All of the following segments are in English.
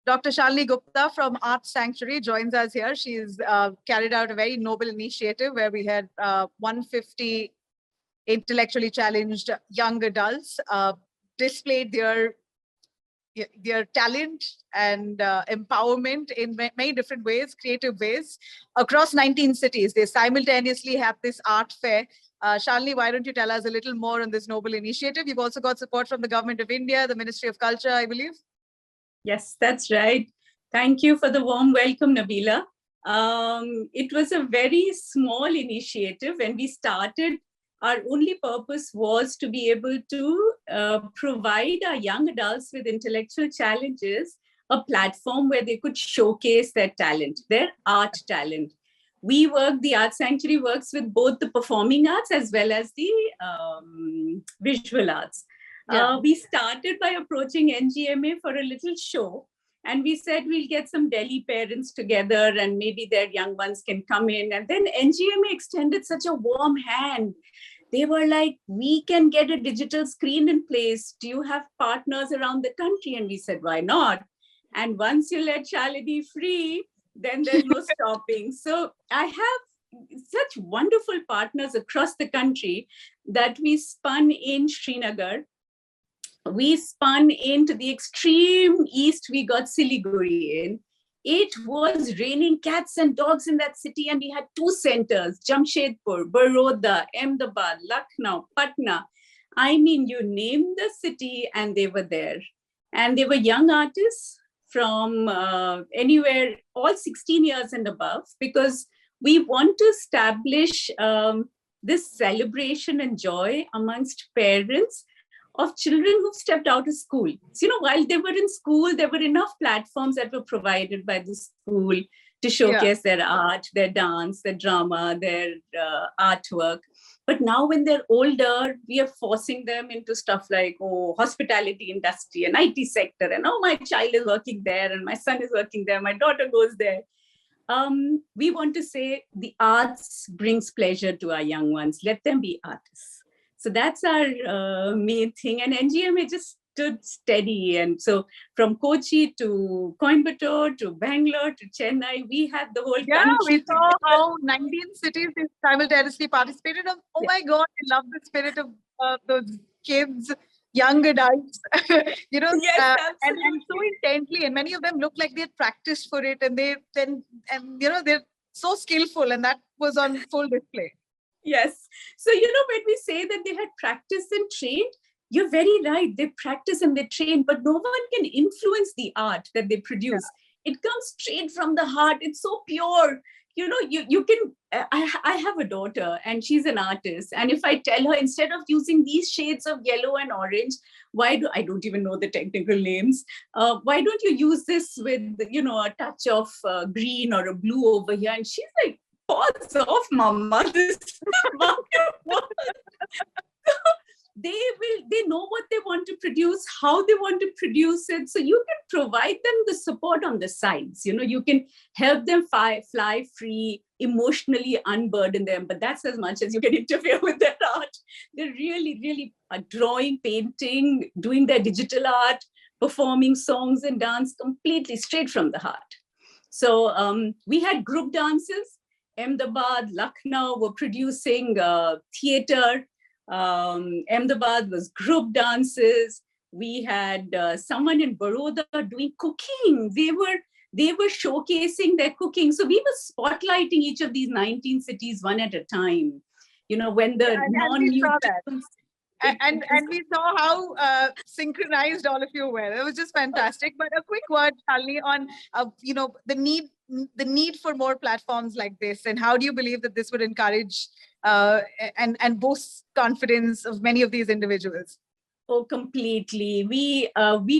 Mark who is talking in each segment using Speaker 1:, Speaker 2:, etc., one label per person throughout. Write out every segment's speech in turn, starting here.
Speaker 1: Dr. Shalini Gupta from Art Sanctuary joins us here. She's carried out a very noble initiative where we had 150 intellectually challenged young adults displayed their talent and empowerment in many different ways, creative ways, across 19 cities. They simultaneously have this art fair. Shalini, why don't you tell us a little more on this noble initiative? You've also got support from the Government of India, the Ministry of Culture, I believe.
Speaker 2: Yes, that's right. Thank you for the warm welcome, Nabila. It was a very small initiative. When we started, our only purpose was to be able to provide our young adults with intellectual challenges a platform where they could showcase their talent, their art talent. The Art Sanctuary works with both the performing arts as well as the visual arts. Yeah. We started by approaching NGMA for a little show. And we said we'll get some Delhi parents together and maybe their young ones can come in. And then NGMA extended such a warm hand. They were like, we can get a digital screen in place. Do you have partners around the country? And we said, why not? And once you let Shalini free, then there's no stopping. So I have such wonderful partners across the country that we spun in Srinagar. We spun into the extreme east, we got Siliguri in. It was raining cats and dogs in that city, and we had 2 centers, Jamshedpur, Baroda, Ahmedabad, Lucknow, Patna. I mean, you name the city and they were there. And they were young artists from anywhere, all 16 years and above, because we want to establish this celebration and joy amongst parents of children who've stepped out of school. So, while they were in school, there were enough platforms that were provided by the school to showcase their art, their dance, their drama, their artwork. But now when they're older, we are forcing them into stuff like, hospitality industry and IT sector. And my child is working there and my son is working there. My daughter goes there. We want to say the arts brings pleasure to our young ones. Let them be artists. So that's our main thing. And NGMA just stood steady. And so from Kochi to Coimbatore to Bangalore to Chennai, we had the whole country.
Speaker 1: Yeah, we saw how 19 cities simultaneously participated. My God, I love the spirit of those kids, young adults,
Speaker 2: yes,
Speaker 1: and so intently. And many of them look like they had practiced for it. And they're so skillful. And that was on full display.
Speaker 2: Yes. So, when we say that they had practiced and trained, you're very right. They practice and they train, but no one can influence the art that they produce. Yeah. It comes straight from the heart. It's so pure. You can, I have a daughter and she's an artist. And if I tell her, instead of using these shades of yellow and orange, I don't even know the technical names. Why don't you use this with, a touch of green or a blue over here? And she's like, pause off, mama. This they know what they want to produce, how they want to produce it. So you can provide them the support on the sides. You can help them fly free, emotionally unburden them, but that's as much as you can interfere with their art. They're really, really drawing, painting, doing their digital art, performing songs and dance completely straight from the heart. So we had group dances. Ahmedabad, Lucknow were producing theater. Ahmedabad was group dances. We had someone in Baroda doing cooking. They were showcasing their cooking. So we were spotlighting each of these 19 cities one at a time. When the non-new...
Speaker 1: And we saw how synchronized all of you were. It was just fantastic. But a quick word, Shalini, on the need for more platforms like this, and how do you believe that this would encourage and boost confidence of many of these individuals?
Speaker 2: Oh, completely. We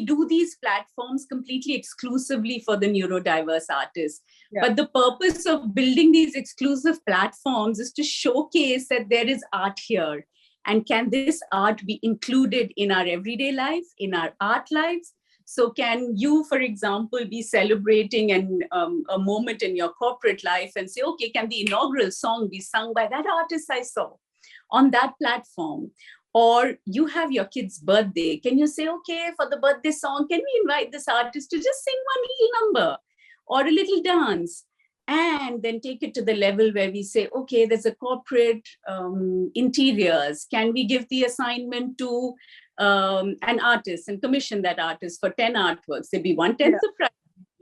Speaker 2: do these platforms completely exclusively for the neurodiverse artists. Yeah. But the purpose of building these exclusive platforms is to showcase that there is art here. And can this art be included in our everyday life, in our art lives? So can you, for example, be celebrating a moment in your corporate life and say, okay, can the inaugural song be sung by that artist I saw on that platform? Or you have your kid's birthday. Can you say, okay, for the birthday song, can we invite this artist to just sing one little number or a little dance? And then take it to the level where we say, okay, there's a corporate interiors. Can we give the assignment to an artist and commission that artist for 10 artworks? There'd be 1/10 of price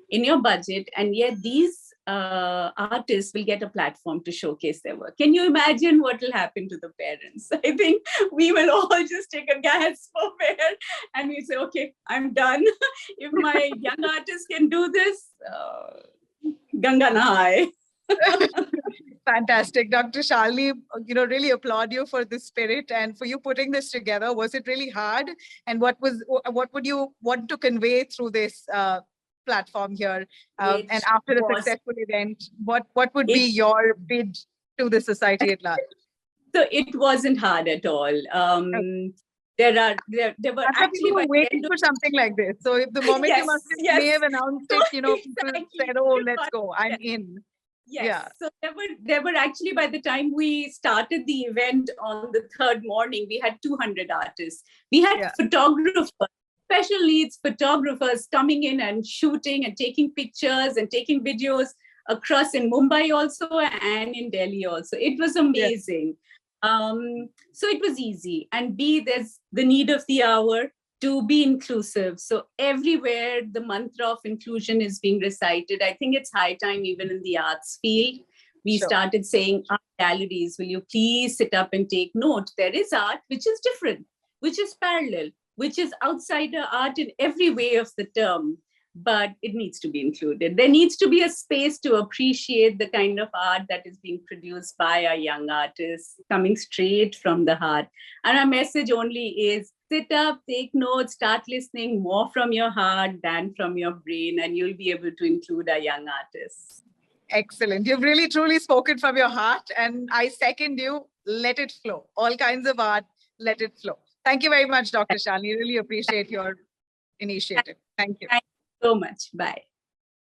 Speaker 2: in your budget. And yet these artists will get a platform to showcase their work. Can you imagine what will happen to the parents? I think we will all just take a gasp of air and we say, okay, I'm done. If my young artist can do this, Ganga Nahai.
Speaker 1: Fantastic. Dr. Shalini, really applaud you for this spirit and for you putting this together. Was it really hard? And what would you want to convey through this platform here? And after the successful event, what would be your bid to the society at large?
Speaker 2: So it wasn't hard at all. There were actually
Speaker 1: waiting for something like this. So if the moment you may have announced it, people said, "Oh, let's go, I'm in."
Speaker 2: Yes. Yeah. So there were actually, by the time we started the event on the third morning, we had 200 artists. We had photographers, special needs photographers coming in and shooting and taking pictures and taking videos across in Mumbai also and in Delhi also. It was amazing. So it was easy. And B, there's the need of the hour to be inclusive. So everywhere the mantra of inclusion is being recited. I think it's high time, even in the arts field, we started saying, art galleries, will you please sit up and take note? There is art which is different, which is parallel, which is outsider art in every way of the term, but it needs to be included. There needs to be a space to appreciate the kind of art that is being produced by our young artists, coming straight from the heart. And our message only is, sit up, take notes, start listening more from your heart than from your brain, and you'll be able to include our young artists.
Speaker 1: Excellent. You've really, truly spoken from your heart, and I second you. Let it flow. All kinds of art, let it flow. Thank you very much, Dr. Shalini. Really appreciate your initiative. Thank you.
Speaker 2: Thank you so much. Bye.